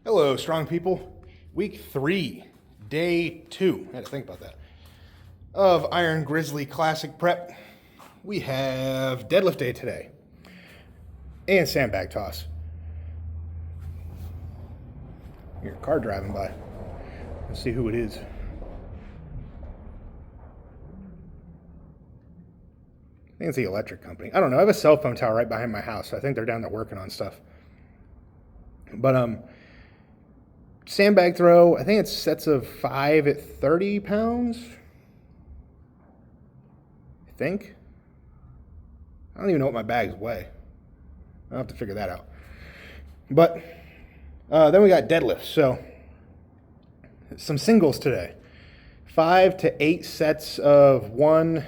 Hello, strong people. Week 3, day 2. I had to think about that. Of Iron Grizzly Classic Prep. We have deadlift day today. And sandbag toss. Your car driving by. Let's see who it is. I think it's the electric company. I don't know. I have a cell phone tower right behind my house. So I think they're down there working on stuff. But sandbag throw, I think it's sets of 5 at 30 pounds. I think. I don't even know what my bags weigh. I'll have to figure that out. But then we got deadlifts. So some singles today. 5 to 8 sets of one.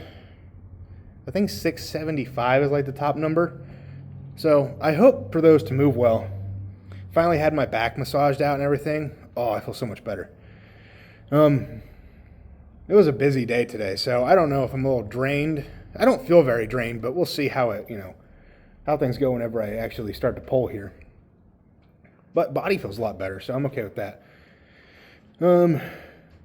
I think 675 is like the top number. So I hope for those to move well. Finally had my back massaged out and everything. Oh, I feel so much better. It was a busy day today, so I don't know if I'm a little drained. I don't feel very drained, but we'll see how how things go whenever I actually start to pull here. But body feels a lot better, so I'm okay with that. I don't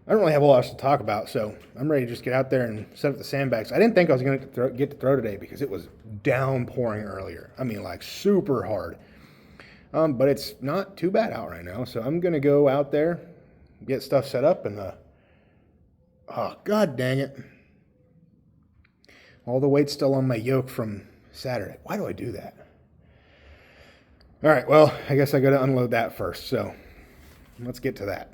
really have a lot else to talk about, so I'm ready to just get out there and set up the sandbags. I didn't think I was going to get to throw today because it was downpouring earlier. I mean, like super hard. But it's not too bad out right now, so I'm going to go out there, get stuff set up, and oh, god dang it. All the weight's still on my yoke from Saturday. Why do I do that? All right, well, I guess I got to unload that first, so let's get to that.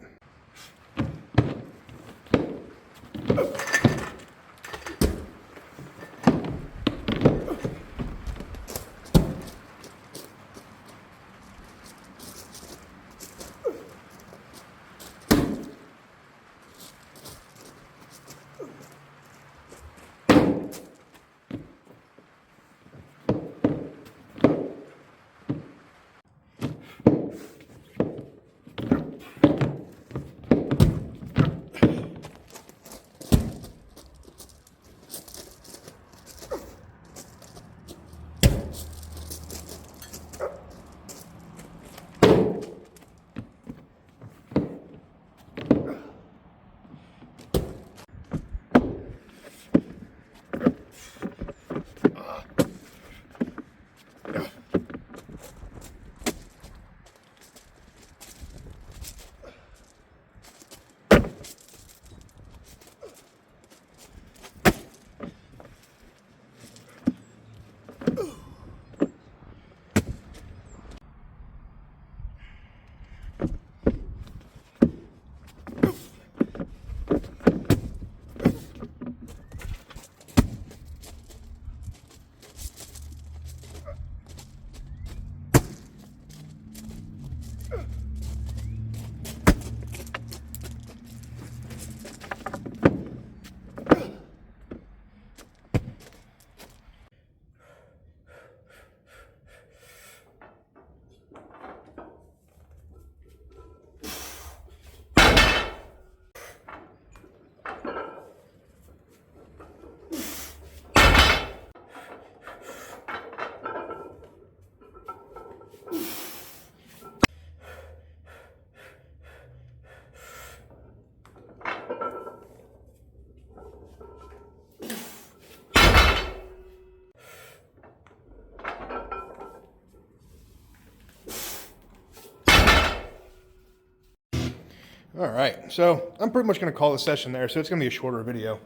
All right, so I'm pretty much going to call the session there, so it's going to be a shorter video.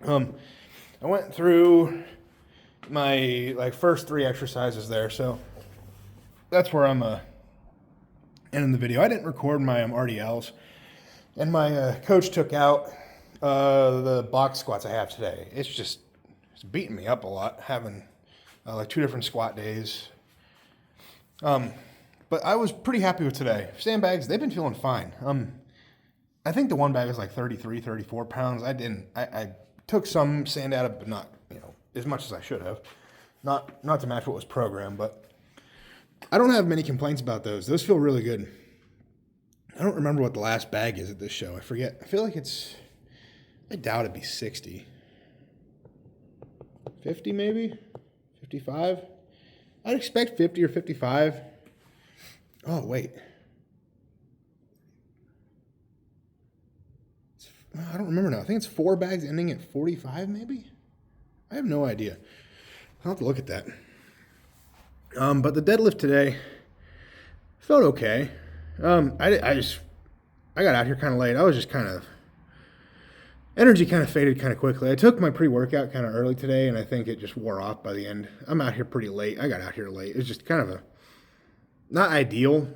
I went through my first 3 exercises there, so that's where I'm ending the video. I didn't record my RDLs, and my coach took out the box squats I have today. It's beating me up a lot, having like 2 different squat days. But I was pretty happy with today. Sandbags, they've been feeling fine. I think the one bag is like 33, 34 pounds. I took some sand out of it, but not, as much as I should have. Not to match what was programmed, but I don't have many complaints about those. Those feel really good. I don't remember what the last bag is at this show. I forget. I feel like I doubt it'd be 60. 50 maybe? 55? I'd expect 50 or 55. Oh, wait. I don't remember now. I think it's 4 bags ending at 45, maybe? I have no idea. I'll have to look at that. But the deadlift today felt okay. I got out here kind of late. I was just energy kind of faded kind of quickly. I took my pre-workout kind of early today, and I think it just wore off by the end. I'm out here pretty late. I got out here late. It's just kind of not ideal,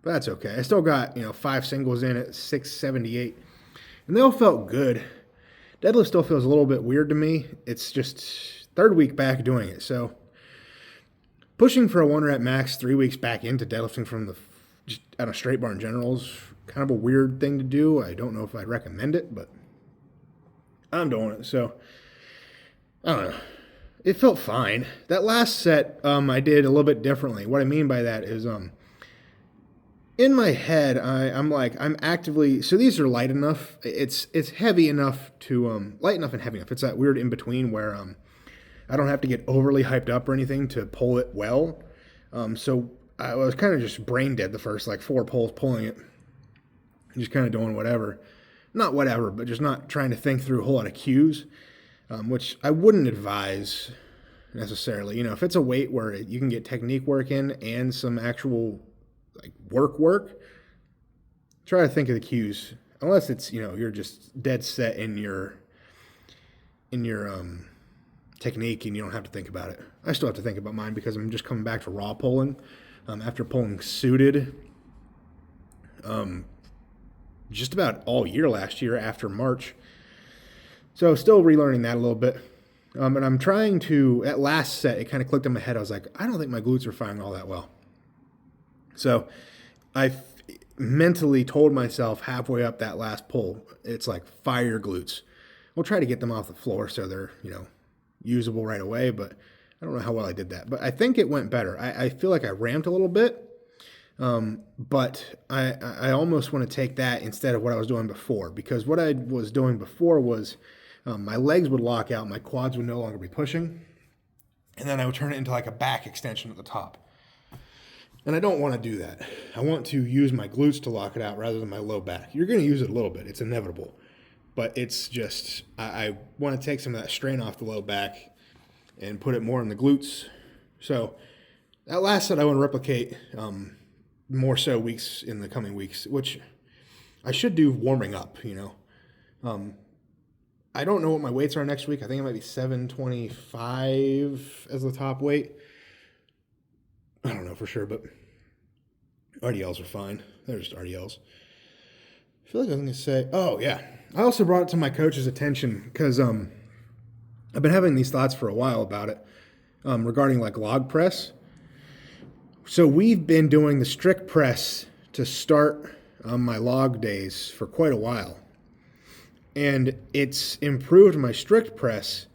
but that's okay. I still got, 5 singles in at 678, and they all felt good. Deadlift still feels a little bit weird to me. It's just 3rd week back doing it, so pushing for a 1 rep max 3 weeks back into deadlifting from just on a straight bar in general is kind of a weird thing to do. I don't know if I'd recommend it, but I'm doing it. So I don't know. It felt fine. That last set, I did a little bit differently. What I mean by that is, in my head, I'm actively, so these are light enough. It's heavy enough to, light enough and heavy enough. It's that weird in between where, I don't have to get overly hyped up or anything to pull it well. So I was kind of just brain dead the first 4 pulls pulling it. Just kind of doing whatever. Not whatever, but just not trying to think through a whole lot of cues, which I wouldn't advise necessarily. If it's a weight where you can get technique work in and some actual work, try to think of the cues. Unless it's, you're just dead set in your technique and you don't have to think about it. I still have to think about mine because I'm just coming back to raw pulling after pulling suited just about all year last year after March. So still relearning that a little bit. And I'm trying to, at last set, it kind of clicked in my head. I was like, I don't think my glutes are firing all that well. So I mentally told myself halfway up that last pull, it's like, fire your glutes. We'll try to get them off the floor so they're, usable right away, but I don't know how well I did that. But I think it went better. I feel like I ramped a little bit, but I almost want to take that instead of what I was doing before, because what I was doing before was my legs would lock out, my quads would no longer be pushing, and then I would turn it into like a back extension at the top. And I don't want to do that. I want to use my glutes to lock it out rather than my low back. You're going to use it a little bit. It's inevitable. But it's just, I want to take some of that strain off the low back and put it more in the glutes. So that last set I want to replicate more so weeks in the coming weeks, which I should do warming up, I don't know what my weights are next week. I think it might be 725 as the top weight. I don't know for sure, but RDLs are fine. They're just RDLs. I feel like I was going to say, oh, yeah. I also brought it to my coach's attention because I've been having these thoughts for a while about it regarding log press. So we've been doing the strict press to start my log days for quite a while. And it's improved my strict press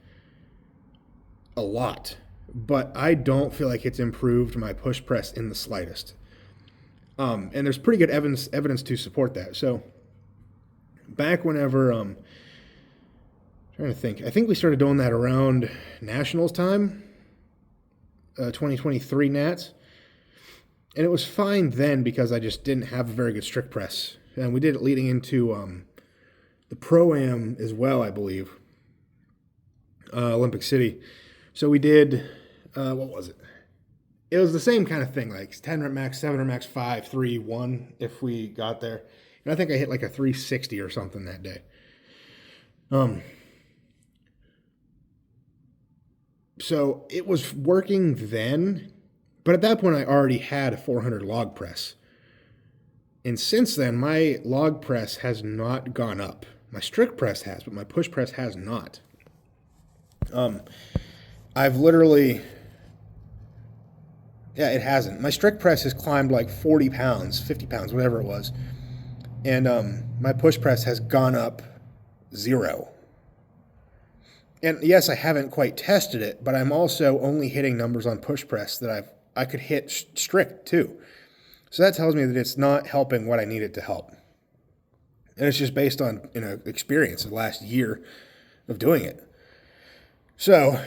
a lot. But I don't feel like it's improved my push press in the slightest. And there's pretty good evidence to support that. So back whenever, trying to think, I think we started doing that around Nationals time, 2023 Nats. And it was fine then because I just didn't have a very good strict press. And we did it leading into the Pro-Am as well, I believe, Olympic City. So we did... what was it? It was the same kind of thing, like 10 rep max, 7 rep max, 5, 3, 1 if we got there. And I think I hit like a 360 or something that day. So it was working then, but at that point I already had a 400 log press. And since then, my log press has not gone up. My strict press has, but my push press has not. I've literally... Yeah, it hasn't. My strict press has climbed like 40 pounds, 50 pounds, whatever it was. And my push press has gone up 0. And yes, I haven't quite tested it, but I'm also only hitting numbers on push press that I could hit strict too. So that tells me that it's not helping what I need it to help. And it's just based on experience of the last year of doing it. So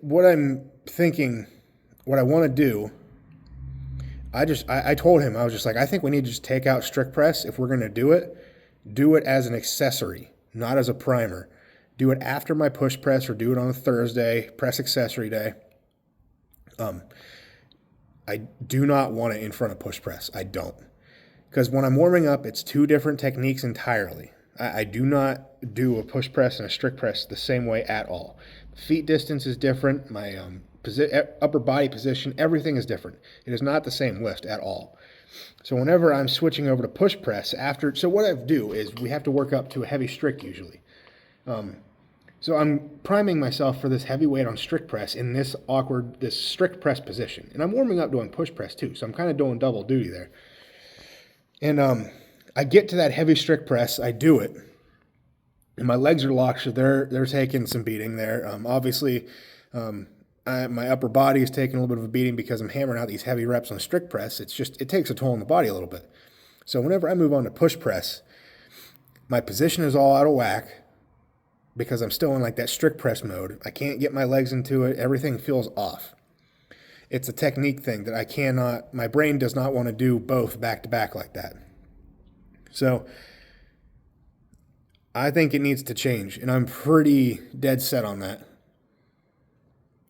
what I'm thinking, what I want to do, I told him, I was just like, I think we need to just take out strict press if we're going to do it do it as an accessory, not as a primer. Do it after my push press or do it on a Thursday, press accessory day. I do not want it in front of push press. I don't. Because when I'm warming up, it's two different techniques entirely. I do not do a push press and a strict press the same way at all. Feet distance is different. My upper body position, everything is different. It is not the same lift at all. So whenever I'm switching over to push press so what I do is we have to work up to a heavy strict usually. So I'm priming myself for this heavy weight on strict press in this strict press position. And I'm warming up doing push press too. So I'm kind of doing double duty there. And I get to that heavy strict press, I do it, and my legs are locked, so they're taking some beating there. Obviously, my upper body is taking a little bit of a beating because I'm hammering out these heavy reps on strict press. It takes a toll on the body a little bit. So whenever I move on to push press, my position is all out of whack because I'm still in like that strict press mode. I can't get my legs into it. Everything feels off. It's a technique thing that my brain does not want to do both back to back like that. So I think it needs to change, and I'm pretty dead set on that.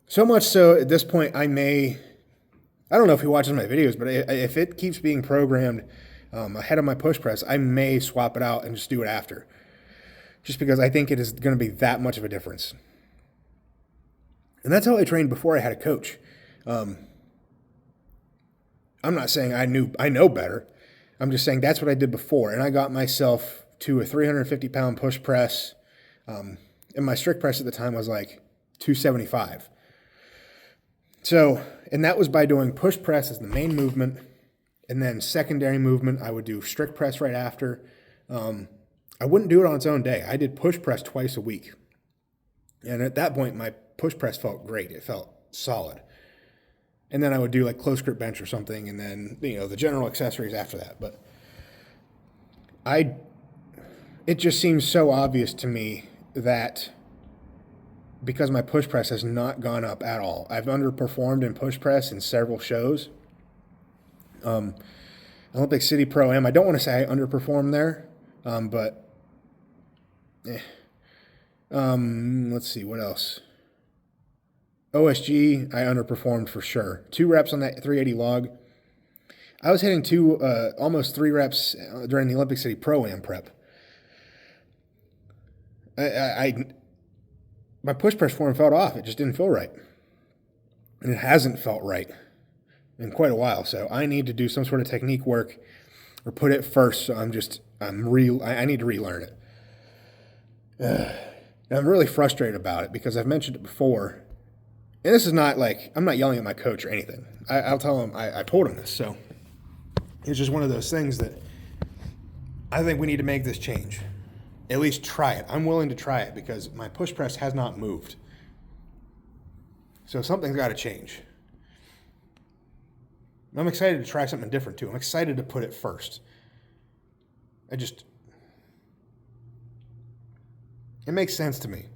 So much so at this point, I don't know if he watches my videos, but if it keeps being programmed ahead of my push press, I may swap it out and just do it after. Just because I think it is going to be that much of a difference. And that's how I trained before I had a coach. I'm not saying I know better. I'm just saying that's what I did before. And I got myself to a 350-pound push press. And my strict press at the time was like 275. So, and that was by doing push press as the main movement. And then secondary movement, I would do strict press right after. I wouldn't do it on its own day. I did push press twice a week. And at that point, my push press felt great. It felt solid. And then I would do like close grip bench or something, and then, the general accessories after that. But it just seems so obvious to me that because my push press has not gone up at all. I've underperformed in push press in several shows. Olympic City Pro-Am, I don't want to say I underperformed there, but let's see, what else? OSG, I underperformed for sure. 2 reps on that 380 log. I was hitting almost 3 reps during the Olympic City Pro-Am prep. My push press form felt off. It just didn't feel right. And it hasn't felt right in quite a while. So I need to do some sort of technique work or put it first. So I need to relearn it. And I'm really frustrated about it because I've mentioned it before. And this is not like, I'm not yelling at my coach or anything. I'll tell him, I told him this. So it's just one of those things that I think we need to make this change. At least try it. I'm willing to try it because my push press has not moved. So something's got to change. I'm excited to try something different too. I'm excited to put it first. It makes sense to me.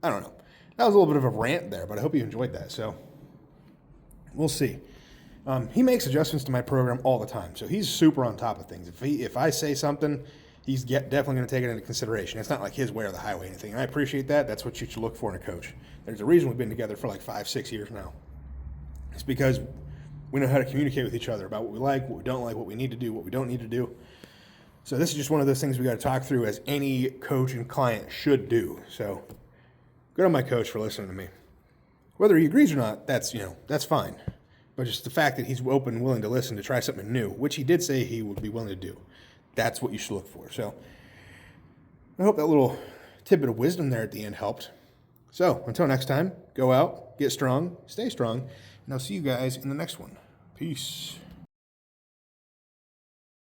I don't know. That was a little bit of a rant there, but I hope you enjoyed that. So we'll see. He makes adjustments to my program all the time, so he's super on top of things. If I say something, he's definitely going to take it into consideration. It's not like his way or the highway or anything. And I appreciate that. That's what you should look for in a coach. There's a reason we've been together for like 5-6 years now. It's because we know how to communicate with each other about what we like, what we don't like, what we need to do, what we don't need to do. So this is just one of those things we got to talk through as any coach and client should do. So good on my coach for listening to me. Whether he agrees or not, that's fine. But just the fact that he's open and willing to listen to try something new, which he did say he would be willing to do, that's what you should look for. So I hope that little tidbit of wisdom there at the end helped. So until next time, go out, get strong, stay strong, and I'll see you guys in the next one. Peace.